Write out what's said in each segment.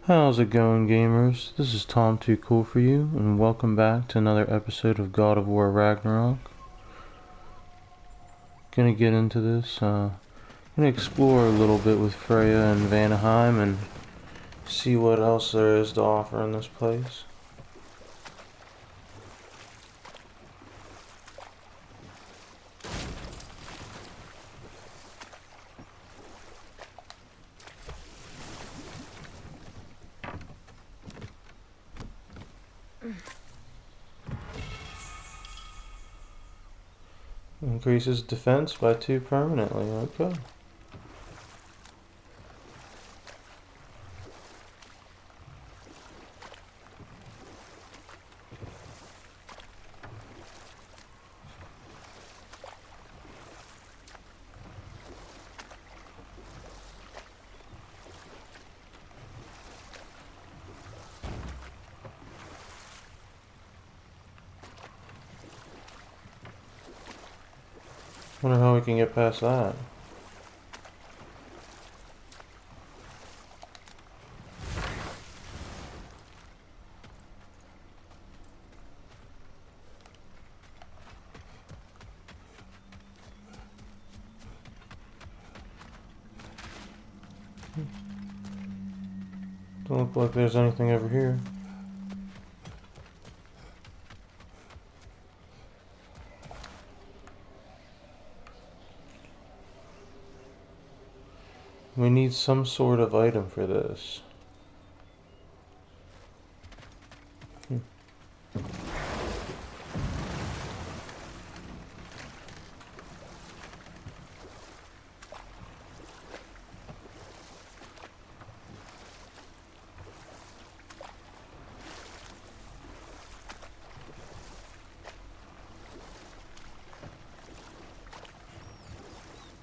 How's it going, gamers? This is Tom Too Cool for you, and welcome back to another episode of God of War Ragnarok. Gonna get into this, gonna explore a little bit with Freya and Vanaheim and see what else there is to offer in this place. Increases defense by 2 permanently, okay. Wonder how we can get past that. Don't look like there's anything over here. We need some sort of item for this.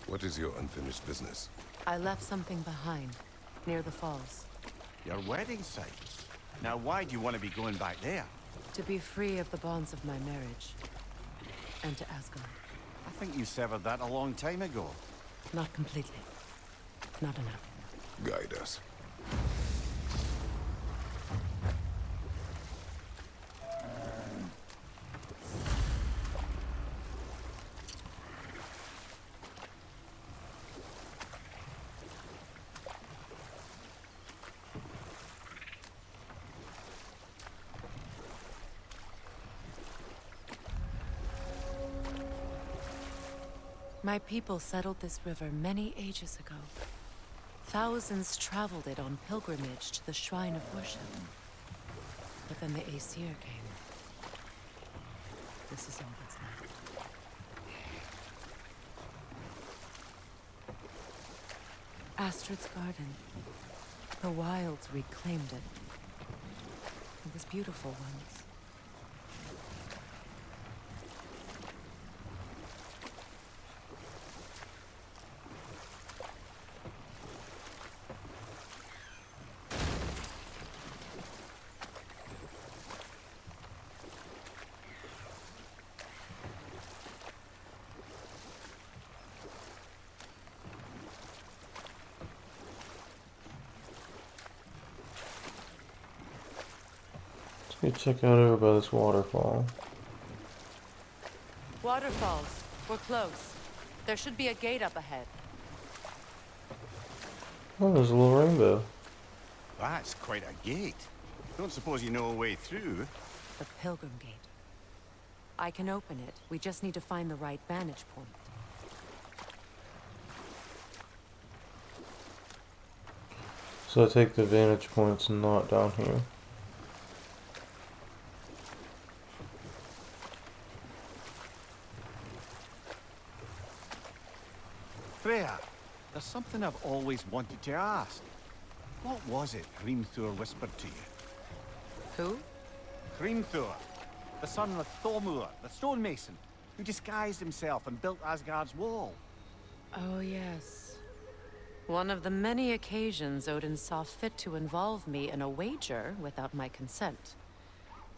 What is your unfinished business? I left something behind, near the falls. Your wedding site? Now why do you want to be going back there? To be free of the bonds of my marriage. And to Asgard. I think you severed that a long time ago. Not completely. Not enough. Guide us. My people settled this river many ages ago. Thousands traveled it on pilgrimage to the shrine of worship. But then the Aesir came. This is all that's left. Astrid's garden. The wilds reclaimed it. It was beautiful once. Let's go check out over by this waterfall. Waterfalls. We're close. There should be a gate up ahead. Oh, there's a little rainbow. That's quite a gate. Don't suppose you know a way through? The Pilgrim Gate. I can open it. We just need to find the right vantage point. So I take the vantage points and not down here. Freya, there's something I've always wanted to ask. What was it Hrimthur whispered to you? Who? Hrimthur, the son of Thormur, the stonemason, who disguised himself and built Asgard's wall. Oh, yes. One of the many occasions Odin saw fit to involve me in a wager without my consent.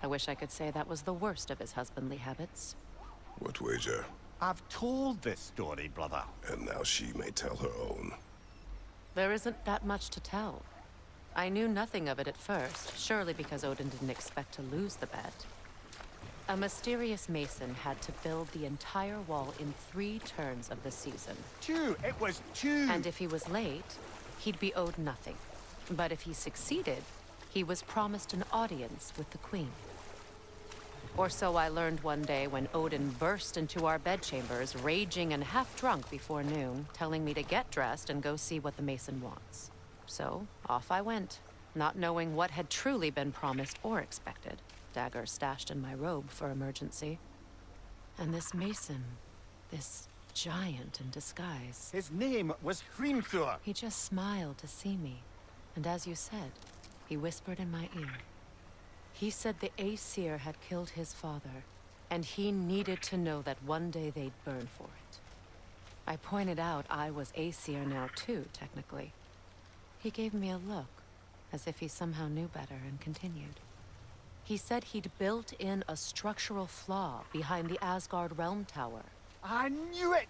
I wish I could say that was the worst of his husbandly habits. What wager? I've told this story, brother. And now she may tell her own. There isn't that much to tell. I knew nothing of it at first, surely because Odin didn't expect to lose the bet. A mysterious mason had to build the entire wall in 3 turns of the season. 2! It was 2! And if he was late, he'd be owed nothing. But if he succeeded, he was promised an audience with the queen. Or so I learned one day when Odin burst into our bedchambers, raging and half-drunk before noon, telling me to get dressed and go see what the mason wants. So, off I went, not knowing what had truly been promised or expected. Dagger stashed in my robe for emergency. And this mason, this giant in disguise. His name was Hrimthur. He just smiled to see me. And as you said, he whispered in my ear. He said the Aesir had killed his father, and he needed to know that one day they'd burn for it. I pointed out I was Aesir now too, technically. He gave me a look, as if he somehow knew better, and continued. He said he'd built in a structural flaw behind the Asgard Realm Tower. I knew it!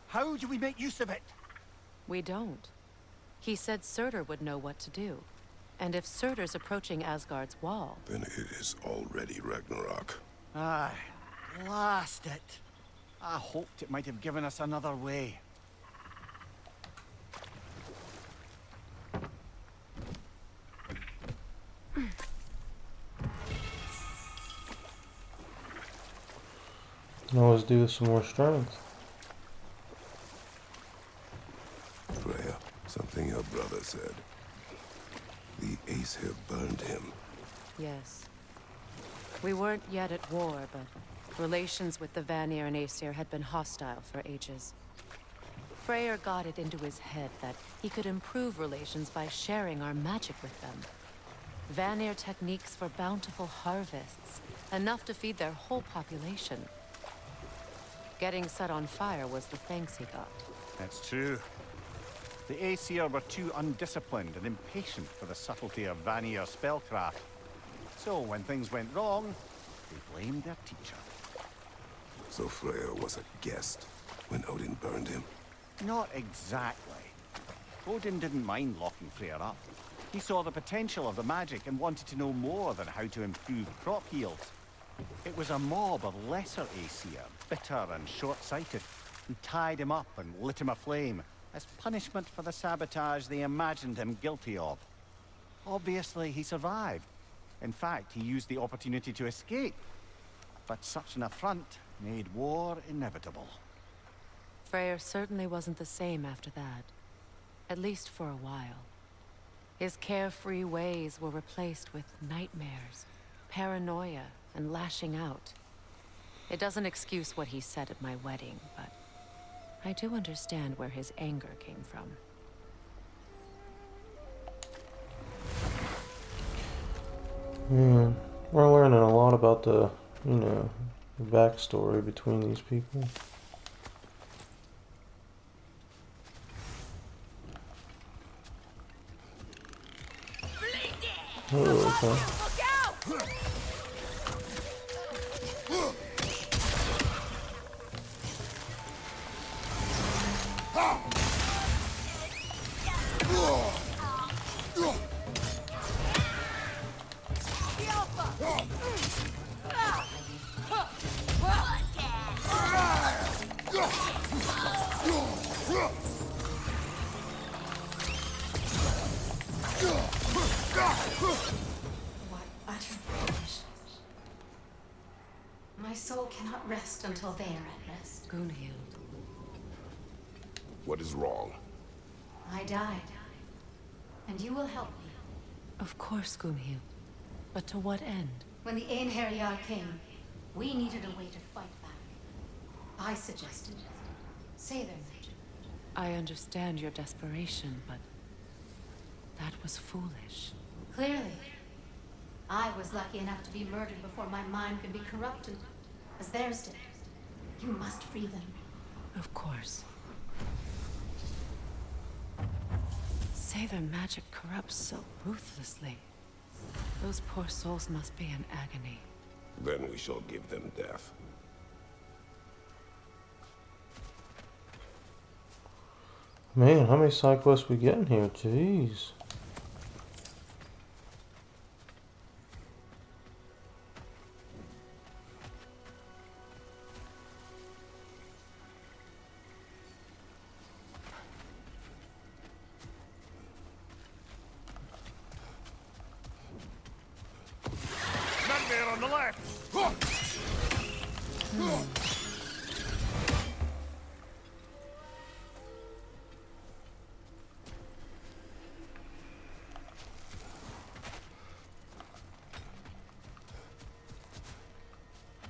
How do we make use of it? We don't. He said Surtur would know what to do. And if Surtur's approaching Asgard's wall... Then it is already Ragnarok. Aye, blast it. I hoped it might have given us another way. Can always do with some more strength. Freya, something your brother said. The Aesir burned him. Yes. We weren't yet at war, but relations with the Vanir and Aesir had been hostile for ages. Freyr got it into his head that he could improve relations by sharing our magic with them. Vanir techniques for bountiful harvests, enough to feed their whole population. Getting set on fire was the thanks he got. That's true. The Aesir were too undisciplined and impatient for the subtlety of Vanir spellcraft. So when things went wrong, they blamed their teacher. So Freya was a guest when Odin burned him. Not exactly. Odin didn't mind locking Freyr up. He saw the potential of the magic and wanted to know more than how to improve crop yields. It was a mob of lesser Aesir, bitter and short-sighted, who tied him up and lit him aflame as punishment for the sabotage they imagined him guilty of. Obviously, he survived. In fact, he used the opportunity to escape. But such an affront made war inevitable. Freyr certainly wasn't the same after that. At least for a while. His carefree ways were replaced with nightmares, paranoia, and lashing out. It doesn't excuse what he said at my wedding, but I do understand where his anger came from. Man, we're learning a lot about the, the backstory between these people. Oh, okay. What utter foolishness. My soul cannot rest until they are at rest. Gunhild. What is wrong? I died. And you will help me. Of course, Gunhild. But to what end? When the Einherjar came, we needed a way to fight back. I suggested say their magic. I understand your desperation, but that was foolish. Clearly. I was lucky enough to be murdered before my mind could be corrupted, as theirs did. You must free them. Of course. Say their magic corrupts so ruthlessly. Those poor souls must be in agony. Then we shall give them death. Man, how many side quests we getting here? Jeez. work!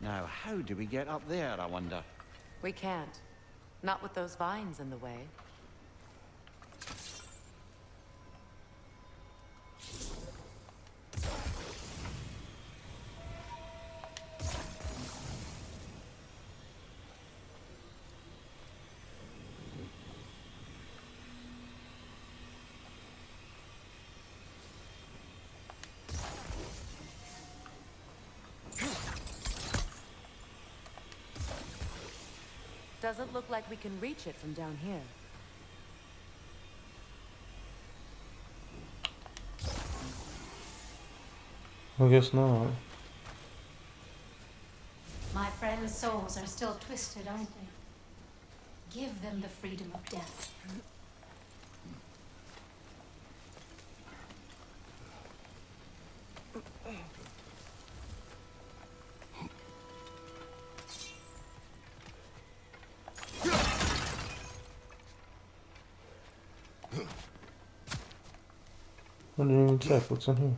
Now, how do we get up there, I wonder? We can't. Not with those vines in the way. Doesn't look like we can reach it from down here. I guess not. My friends' souls are still twisted, aren't they? Give them the freedom of death. I didn't even check what's in here.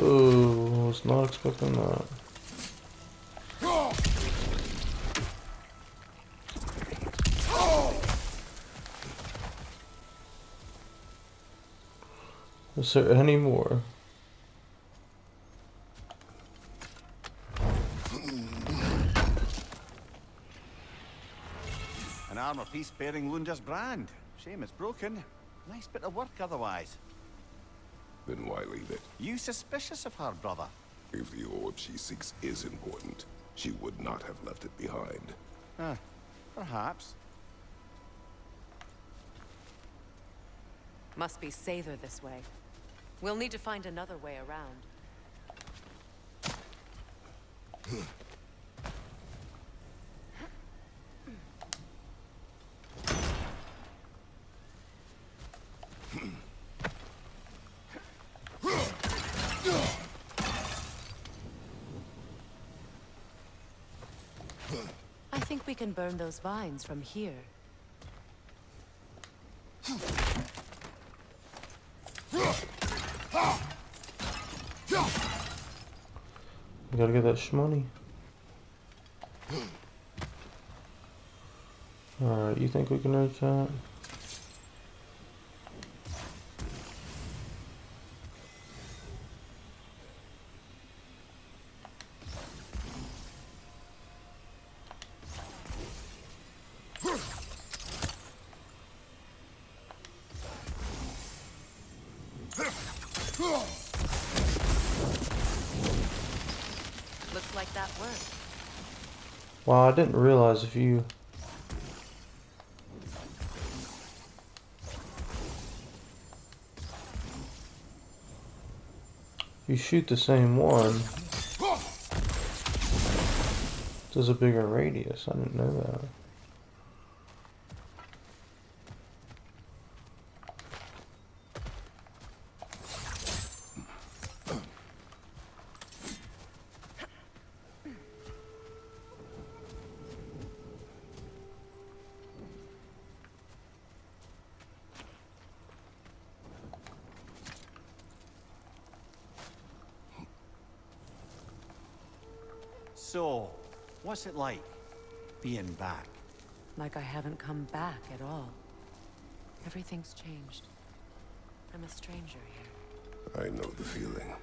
Oh, I was not expecting that. Is there any more? An armor piece bearing Lunda's brand. Shame it's broken. Nice bit of work otherwise. Then why leave it? You suspicious of her, brother? If the orb she seeks is important, she would not have left it behind. Perhaps. Must be safer this way. We'll need to find another way around. I think we can burn those vines from here. We gotta get that shmoney. Alright, you think we can reach that? Looks like that worked. Wow, I didn't realize if you shoot the same one, it does a bigger radius. I didn't know that. So, what's it like, being back? Like I haven't come back at all. Everything's changed. I'm a stranger here. I know the feeling.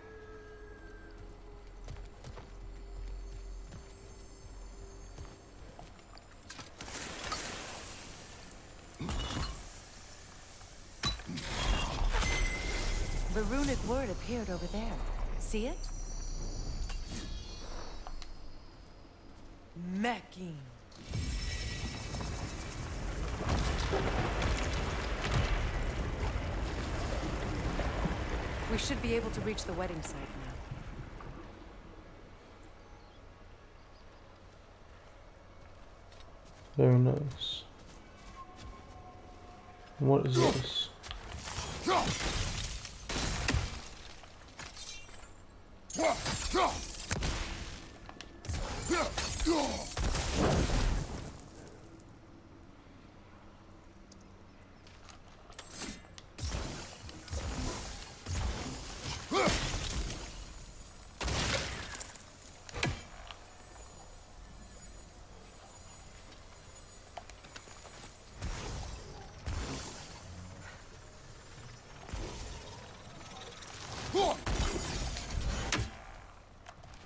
The runic word appeared over there. See it? Mecking. We should be able to reach the wedding site now. Very nice. What is this?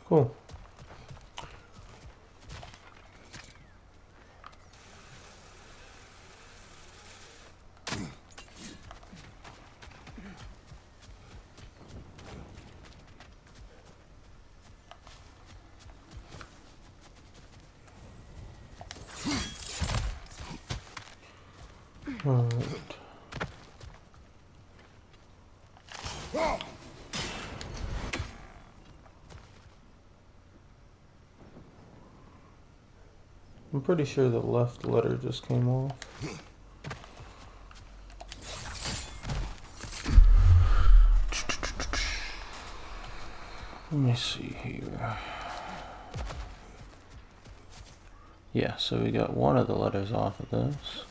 Cool. All right. I'm pretty sure the left letter just came off. Let me see here. Yeah, so we got one of the letters off of this.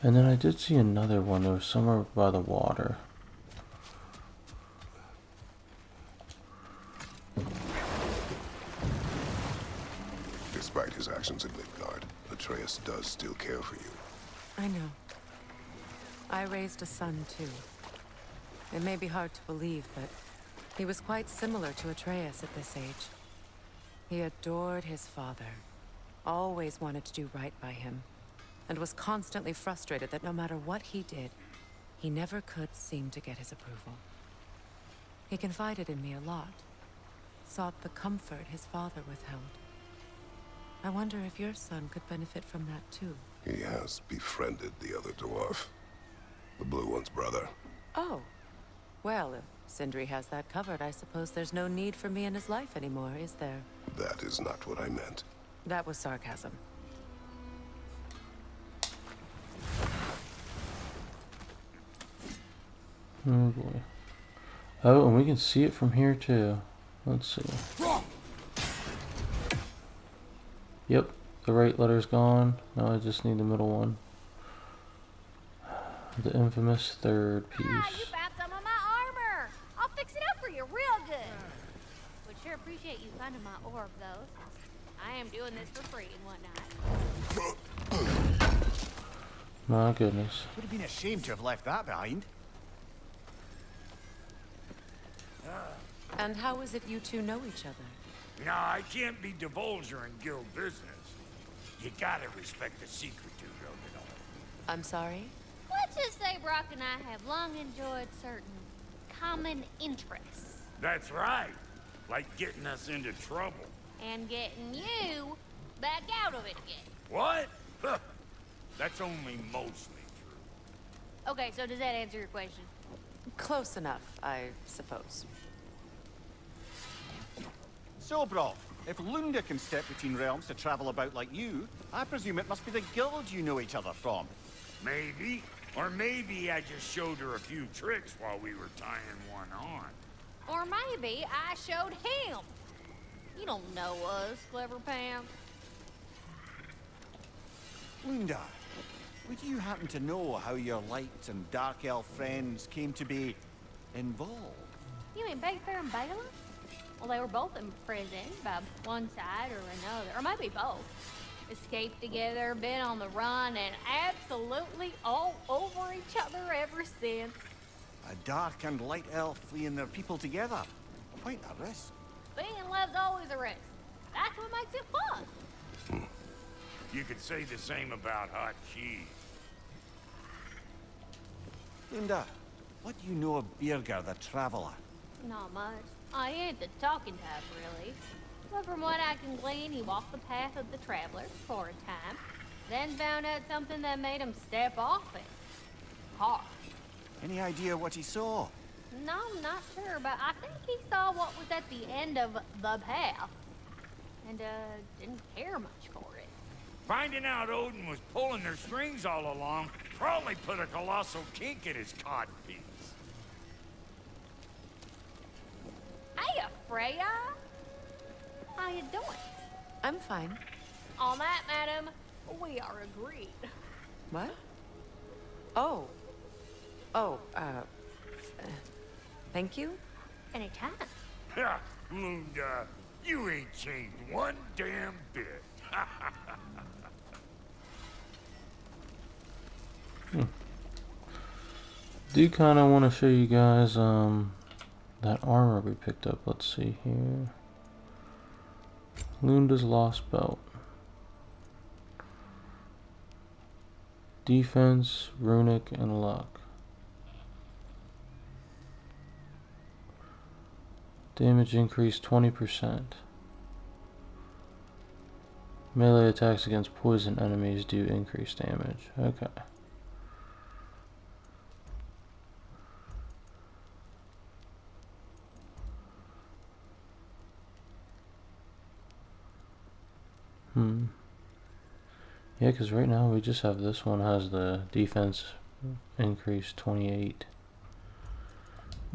And then I did see another one. There was somewhere by the water. Despite his actions at Midgard, Atreus does still care for you. I know. I raised a son, too. It may be hard to believe, but he was quite similar to Atreus at this age. He adored his father, always wanted to do right by him, and was constantly frustrated that no matter what he did, he never could seem to get his approval. He confided in me a lot, sought the comfort his father withheld. I wonder if your son could benefit from that too. He has befriended the other dwarf. The blue one's brother. Oh. Well, if Sindri has that covered, I suppose there's no need for me in his life anymore, is there? That is not what I meant. That was sarcasm. Oh boy. Oh, and we can see it from here too. Let's see. Yep, the right letter's gone. Now I just need the middle one. The infamous third piece. Ah, you found some of my armor. I'll fix it up for you real good. Would sure appreciate you finding my orb, though, since I am doing this for free and whatnot. My goodness. Would have been a shame to have left that behind. And how is it you two know each other? No, I can't be divulging guild business. You gotta respect the secret to it all. I'm sorry? Let's just say Brock and I have long enjoyed certain common interests. That's right. Like getting us into trouble. And getting you back out of it again. What? Huh. That's only mostly true. Okay, so does that answer your question? Close enough, I suppose. So, Brock, if Lunda can step between realms to travel about like you, I presume it must be the guild you know each other from. Maybe. Or maybe I just showed her a few tricks while we were tying one on. Or maybe I showed him. You don't know us, Clever Pants. Lunda, would you happen to know how your light and dark elf friends came to be involved? You mean Bigfair and Bala? Well, they were both imprisoned by one side or another, or maybe both. Escaped together, been on the run, and absolutely all over each other ever since. A dark and light elf fleeing their people together. Quite a risk. Being in love's always a risk. That's what makes it fun. You could say the same about hot cheese. Lunda, what do you know of Birger the Traveler? Not much. I ain't the talking type, really. But from what I can glean, he walked the path of the traveler for a time, then found out something that made him step off it. Hard. Any idea what he saw? No, I'm not sure, but I think he saw what was at the end of the path. And, didn't care much for it. Finding out Odin was pulling their strings all along probably put a colossal kink in his codpiece. Freya? How you doing? I'm fine. On that, madam, we are agreed. What? Oh. Oh, thank you? Anytime. Ha! Lunda, you ain't changed one damn bit. Do kind of want to show you guys that armor we picked up. Let's see here. Lunda's Lost Belt. Defense, runic, and luck. Damage increased 20%. Melee attacks against poison enemies do increase damage. Okay. Yeah, because right now we just have this one has the defense increase 28.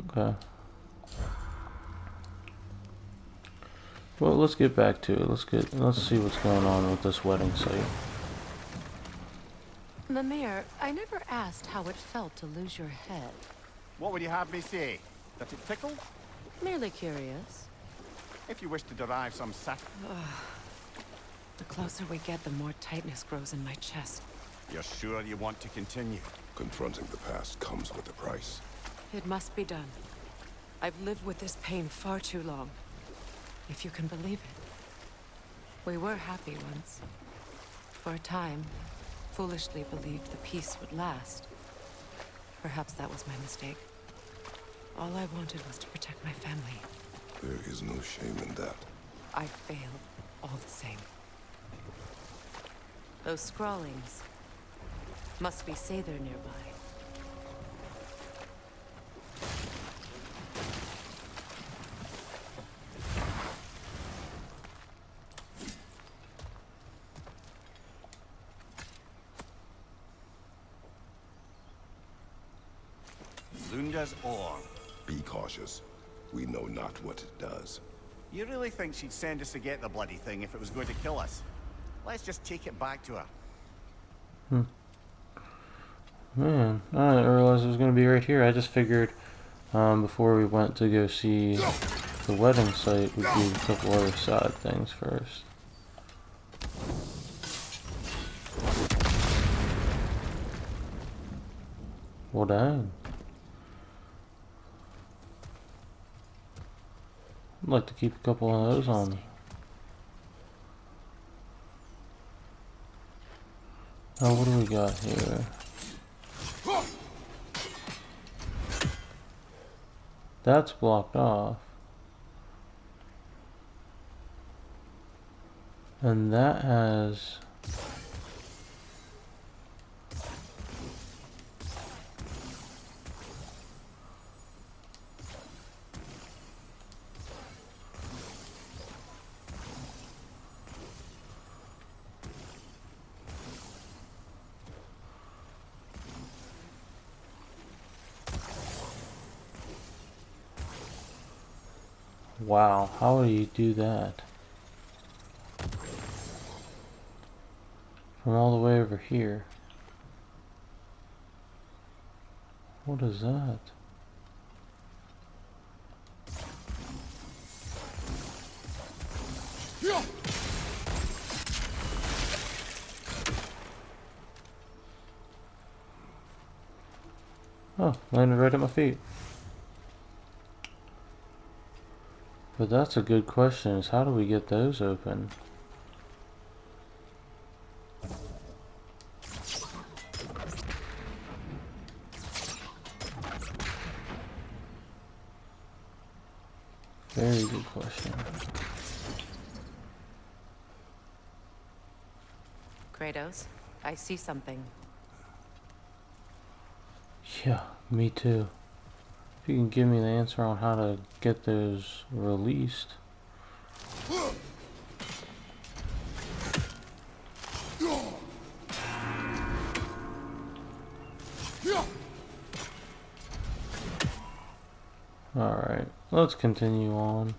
Okay. Well, let's get back to it. Let's see what's going on with this wedding site. Mimir, I never asked how it felt to lose your head. What would you have me say? That it tickled? Merely curious. If you wish to derive some The closer we get, the more tightness grows in my chest. You're sure you want to continue? Confronting the past comes with a price. It must be done. I've lived with this pain far too long. If you can believe it. We were happy once. For a time, foolishly believed the peace would last. Perhaps that was my mistake. All I wanted was to protect my family. There is no shame in that. I failed, all the same. Those scrawlings must be Sather nearby. Lunda's ore. Be cautious. We know not what it does. You really think she'd send us to get the bloody thing if it was going to kill us? Let's just take it back to her. Man, I didn't realize it was going to be right here. I just figured before we went to go see the wedding site, we'd do a couple other side things first. Well, dang. I'd like to keep a couple of those on me. Now, what do we got here? That's blocked off. And that has... Wow, how do you do that? From all the way over here. What is that? Oh, landed right at my feet. But that's a good question, is how do we get those open? Very good question. Kratos, I see something. Yeah, me too. If you can give me the answer on how to get those released. Alright, let's continue on.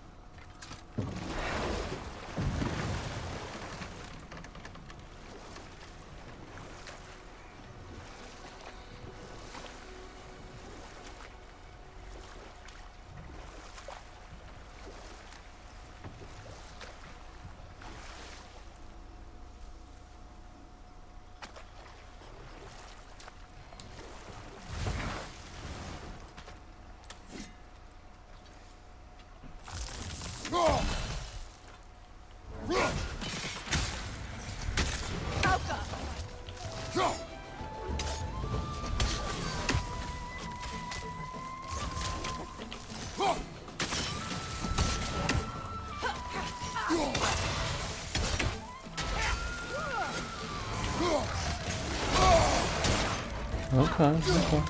Okay, okay.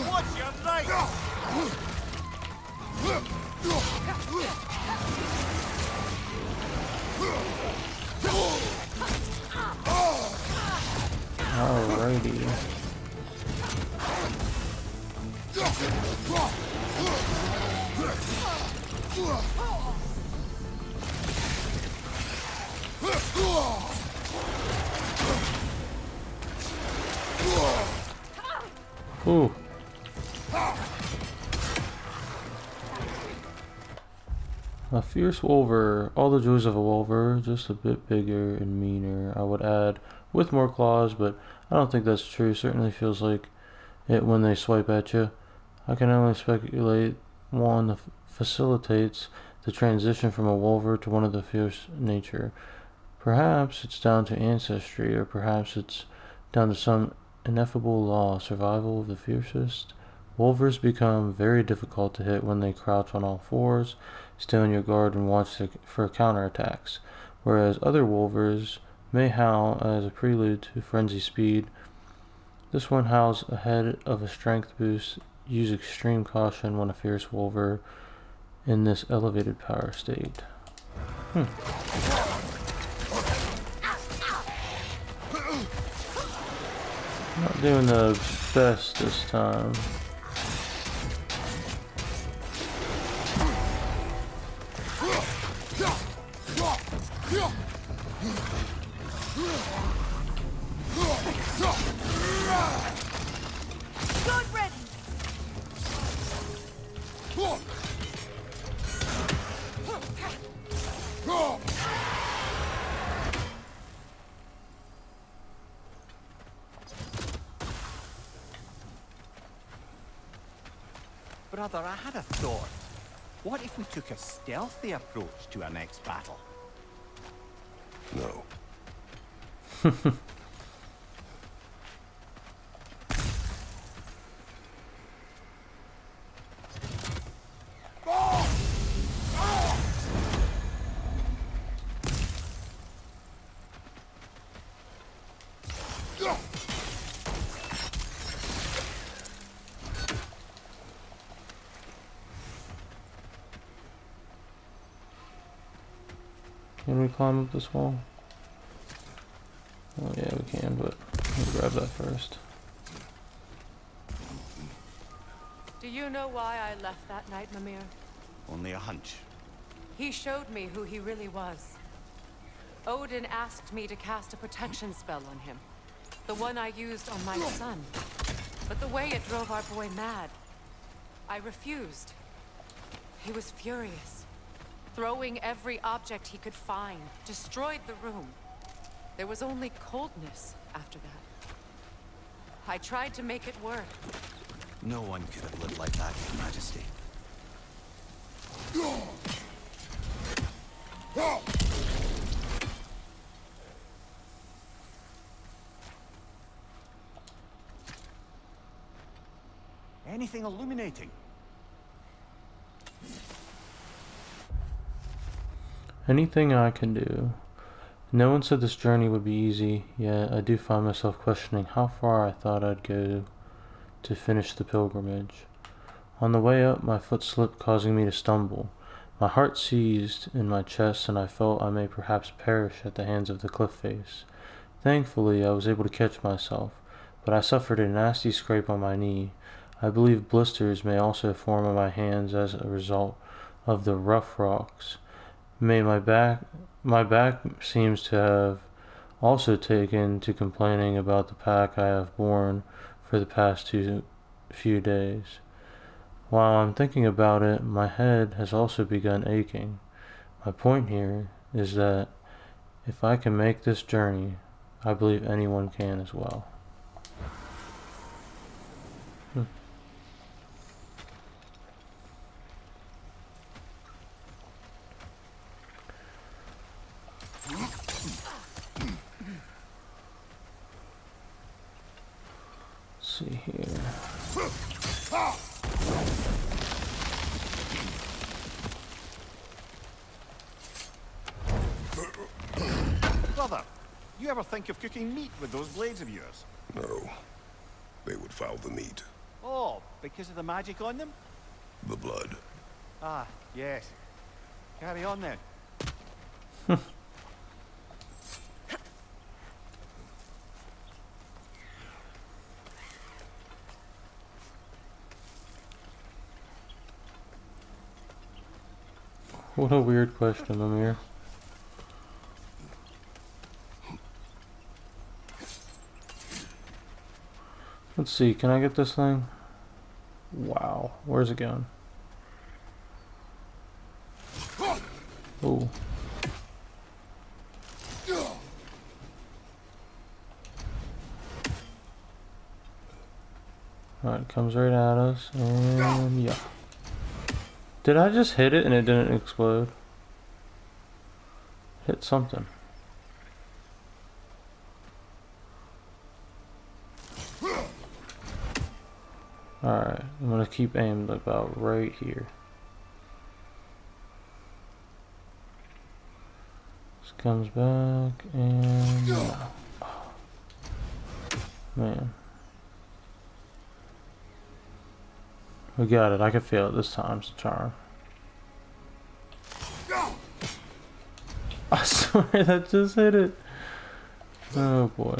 What's your right? Alrighty. Ooh. A fierce wolver. All the joys of a wolver, just a bit bigger and meaner, I would add, with more claws, but I don't think that's true. Certainly feels like it when they swipe at you. I can only speculate one facilitates the transition from a wolver to one of the fierce nature. Perhaps it's down to ancestry, or perhaps it's down to some ineffable law, survival of the fiercest. Wolvers become very difficult to hit when they crouch on all fours, stay on your guard, and watch for counterattacks, whereas other wolvers may howl as a prelude to frenzy speed. This one howls ahead of a strength boost. Use extreme caution when a fierce wolver in this elevated power state. Not doing the best this time. Good riddance. Brother, I had a thought. What if we took a stealthy approach to our next battle? No. Can we climb up this wall? Oh yeah, we can, but we'll grab that first. Do you know why I left that night, Mimir? Only a hunch. He showed me who he really was. Odin asked me to cast a protection spell on him. The one I used on my son. But the way it drove our boy mad, I refused. He was furious. Throwing every object he could find, destroyed the room. There was only coldness after that. I tried to make it work. No one could have lived like that, Your Majesty. Anything illuminating? Anything I can do. No one said this journey would be easy, yet I do find myself questioning how far I thought I'd go to finish the pilgrimage. On the way up, my foot slipped, causing me to stumble. My heart seized in my chest, and I felt I may perhaps perish at the hands of the cliff face. Thankfully, I was able to catch myself, but I suffered a nasty scrape on my knee. I believe blisters may also form on my hands as a result of the rough rocks. My back seems to have also taken to complaining about the pack I have borne for the past few days. While I'm thinking about it, my head has also begun aching. My point here is that if I can make this journey, I believe anyone can as well. see here. Brother, you ever think of cooking meat with those blades of yours? No. They would foul the meat. Oh, because of the magic on them? The blood. Ah, yes. Carry on then. What a weird question, Amir. Let's see, can I get this thing? Wow, where's it going? Oh. Alright, comes right at us, and yeah. Did I just hit it and it didn't explode? Hit something. Alright, I'm gonna keep aimed about right here. This comes back and man. We got it. I can feel it this time. It's a charm. I swear that just hit it. Oh boy.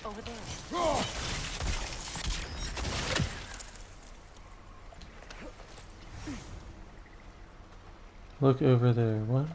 Over there. Look over there. What?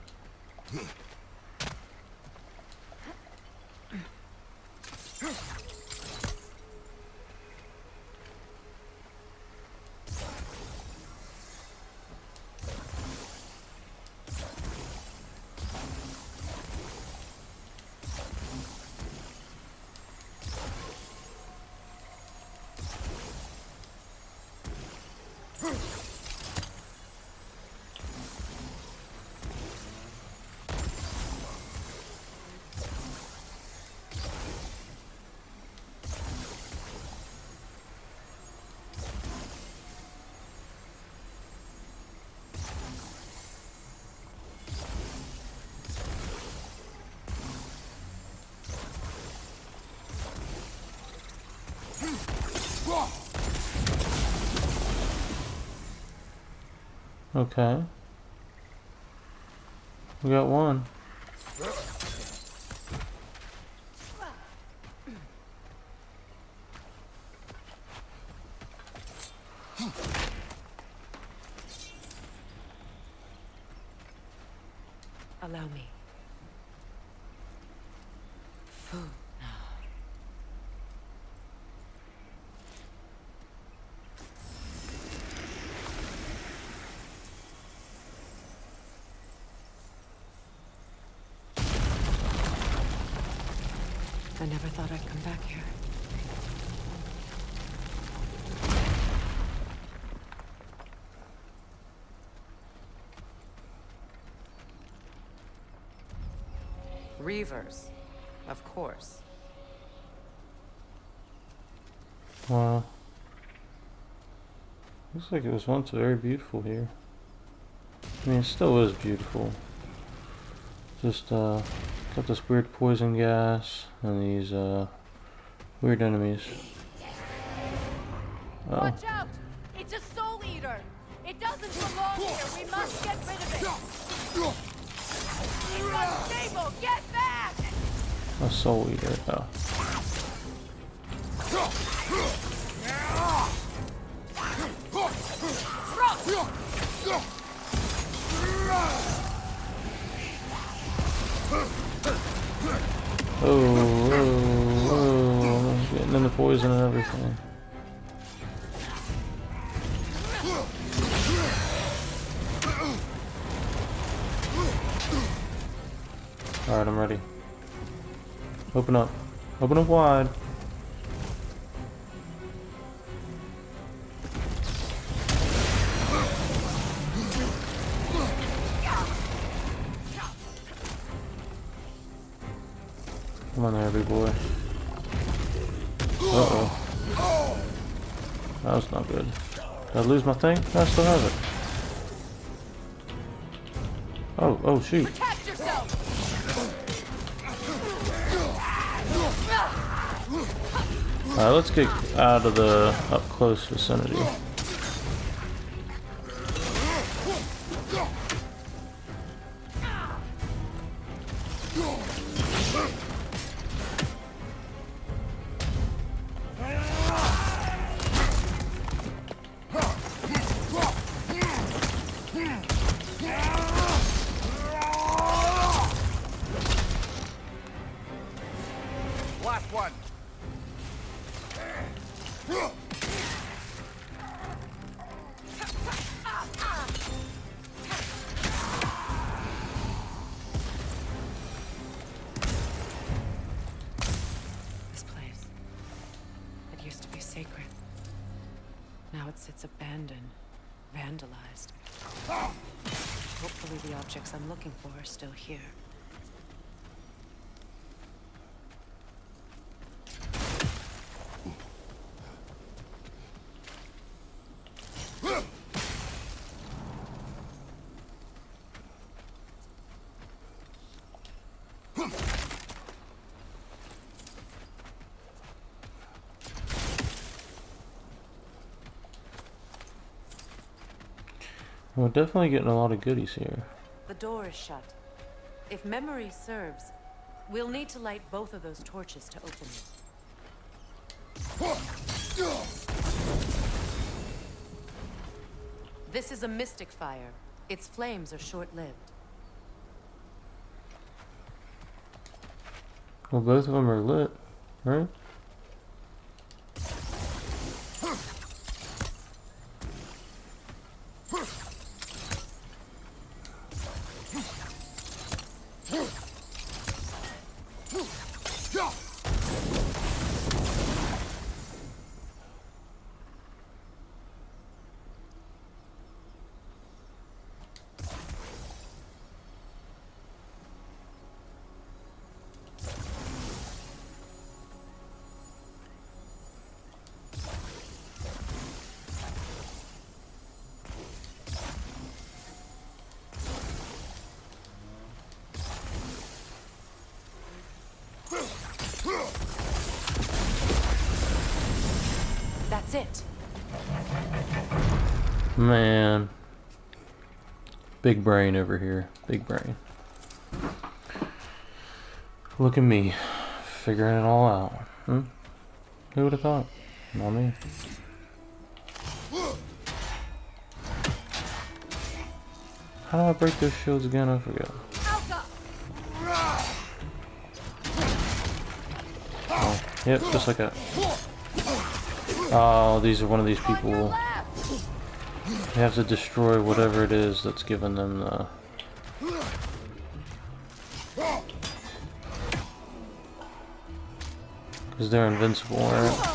Okay. We got one. Allow me. Food. I never thought I'd come back here. Reavers, of course. Wow. Looks like it was once very beautiful here. I mean, it still is beautiful. Just, got this weird poison gas and these, weird enemies. Uh-oh. Watch out! It's a soul eater! It doesn't belong here! We must get rid of it! It's unstable! Get back! A soul eater, oh. Oh, getting in the poison and everything. Alright, I'm ready. Open up. Open up wide. Come on there, big boy. Uh-oh. That was not good. Did I lose my thing? No, I still have it. Oh, shoot. Alright, let's get out of the up-close vicinity. Last one. This place. It used to be sacred. Now it sits abandoned, vandalized. Hopefully the objects I'm looking for are still here. We're definitely getting a lot of goodies here. The door is shut. If memory serves, we'll need to light both of those torches to open it. This is a mystic fire. Its flames are short-lived. Well, both of them are lit, right? That's it. Man. Big brain over here. Big brain. Look at me. Figuring it all out. Hmm? Who would have thought? Not me. How do I break those shields again? I forgot. Oh, yep, just like that. Oh, these are one of these people. They have to destroy whatever it is that's giving them the... Because they're invincible, right?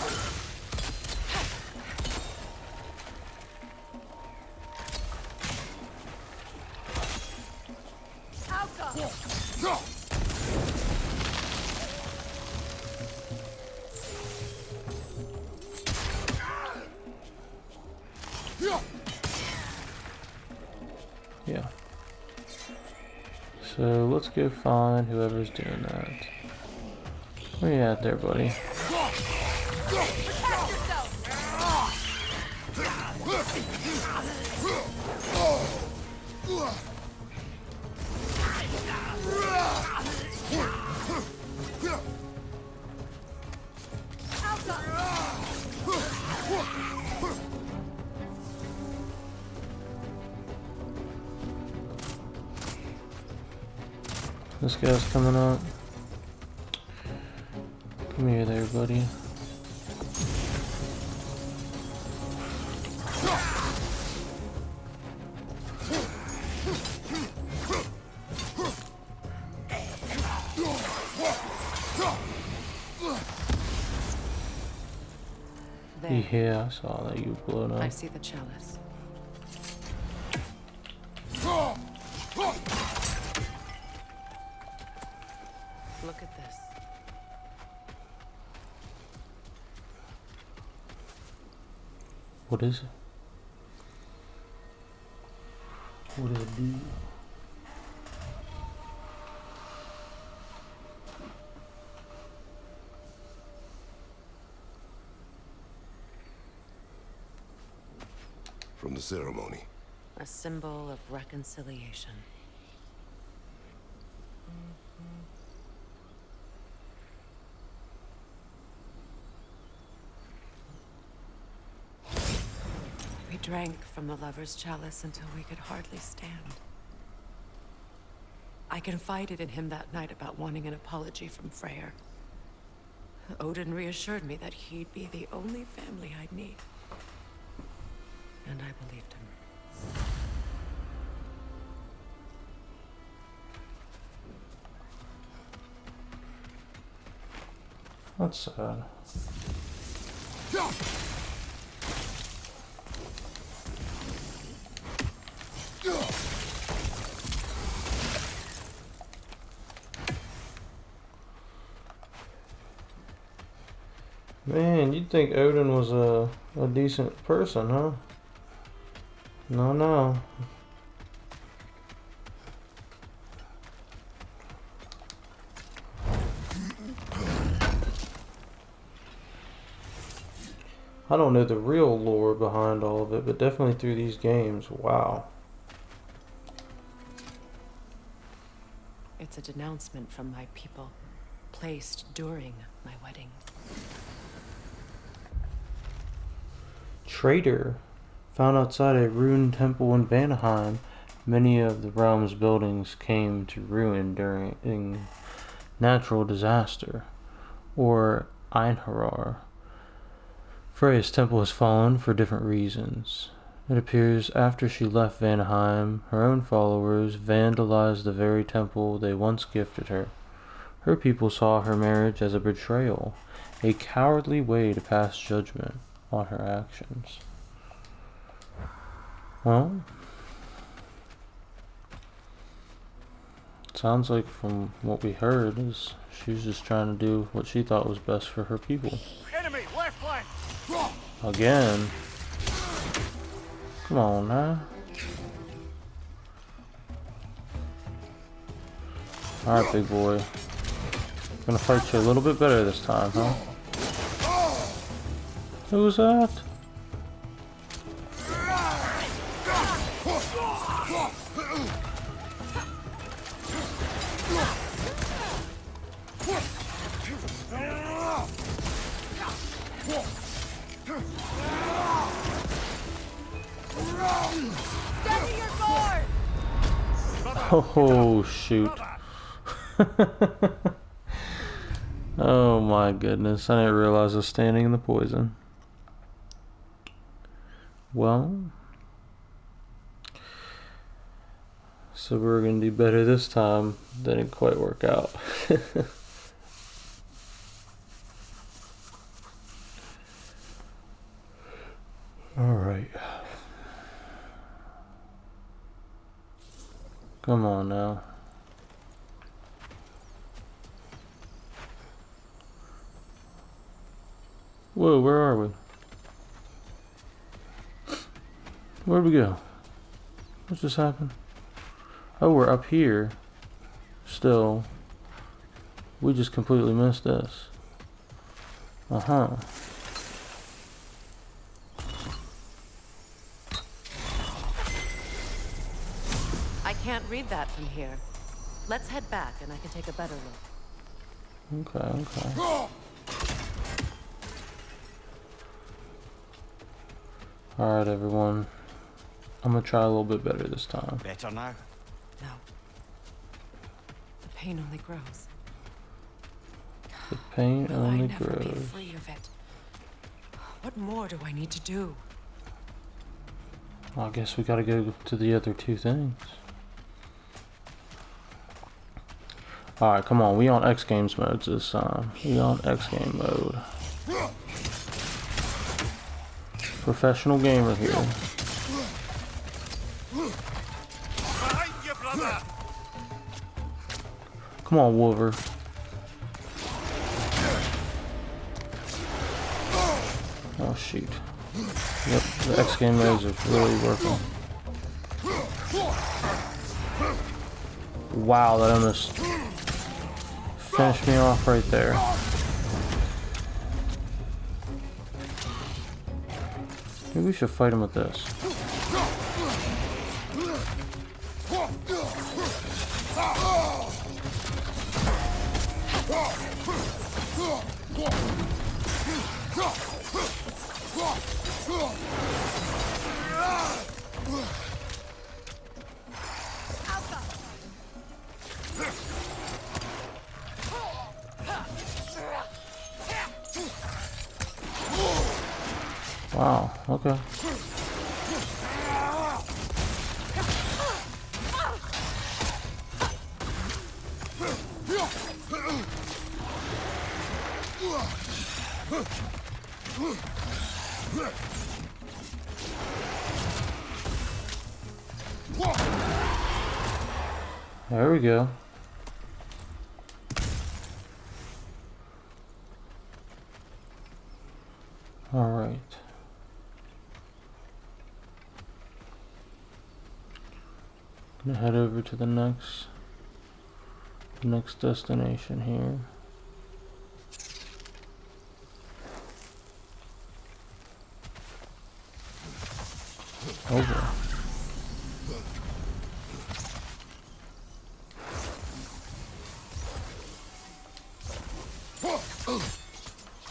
Yeah. So let's go find whoever's doing that. Where you at there, buddy? This guy's coming up. Come here there, buddy. There. Yeah, I saw that you were blown up. I see the chalice. Look at this. What is it? What did it do? From the ceremony. A symbol of reconciliation. We drank from the lover's chalice until we could hardly stand. I confided in him that night about wanting an apology from Freyr. Odin reassured me that he'd be the only family I'd need. And I believed him. That's sad. Man, you'd think Odin was a decent person, huh? No, no. I don't know the real lore behind all of it, but definitely through these games, wow. It's a denouncement from my people, placed during my wedding. Traitor. Found outside a ruined temple in Vanaheim. Many of the realm's buildings came to ruin during natural disaster, or Einherjar. Freya's temple has fallen for different reasons. It appears after she left Vanaheim, her own followers vandalized the very temple they once gifted her. Her people saw her marriage as a betrayal, a cowardly way to pass judgment on her actions. Well, sounds like from what we heard is she was just trying to do what she thought was best for her people. Enemy, left flank! Again. Come on now. Alright, big boy. Gonna fight you a little bit better this time, huh? Who was that? Oh, shoot. Oh my goodness, I didn't realize I was standing in the poison. Well, so we're gonna do better this time. Didn't quite work out. Alright. Come on now. Whoa, where are we? Where'd we go? What just happened? Oh, we're up here. Still. We just completely missed this. Uh-huh. I can't read that from here. Let's head back and I can take a better look. Okay, okay. Alright, everyone. I'm gonna try a little bit better this time. Better now? No. The pain only grows. The pain Will only I never be grows. free of it? What more do I need to do? Well, I guess we gotta go to the other two things. Alright, come on. We on X Games modes this time. We on X Game mode. Professional gamer here. Behind you, brother! Come on, Wolver. Oh, shoot. Yep, the X game modes are really working. Wow, that almost finished me off right there. Maybe we should fight him with this. Wow, okay. There we go. All right. Gonna head over to the next destination here. Over.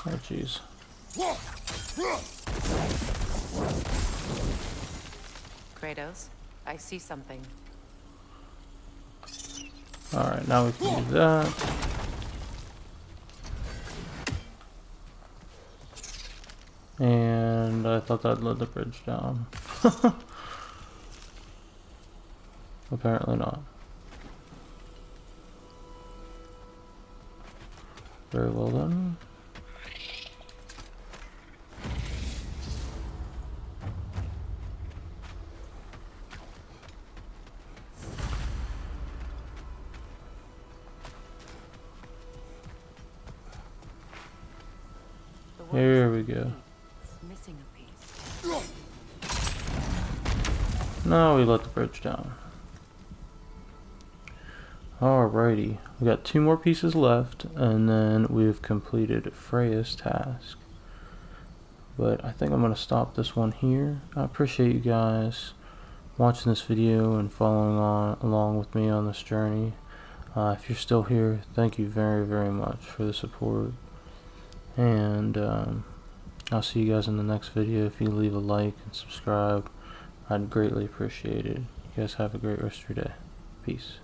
Oh jeez. Kratos, I see something. Alright, now we can do that. And I thought that led the bridge down. Apparently not. Very well done. Here we go. Missing a piece. Now we let the bridge down. Alrighty, we got 2 more pieces left, and then we've completed Freya's task. But I think I'm going to stop this one here. I appreciate you guys watching this video and following along with me on this journey. If you're still here, thank you very, very much for the support. And I'll see you guys in the next video. If you leave a like and subscribe, I'd greatly appreciate it. You guys have a great rest of your day. Peace.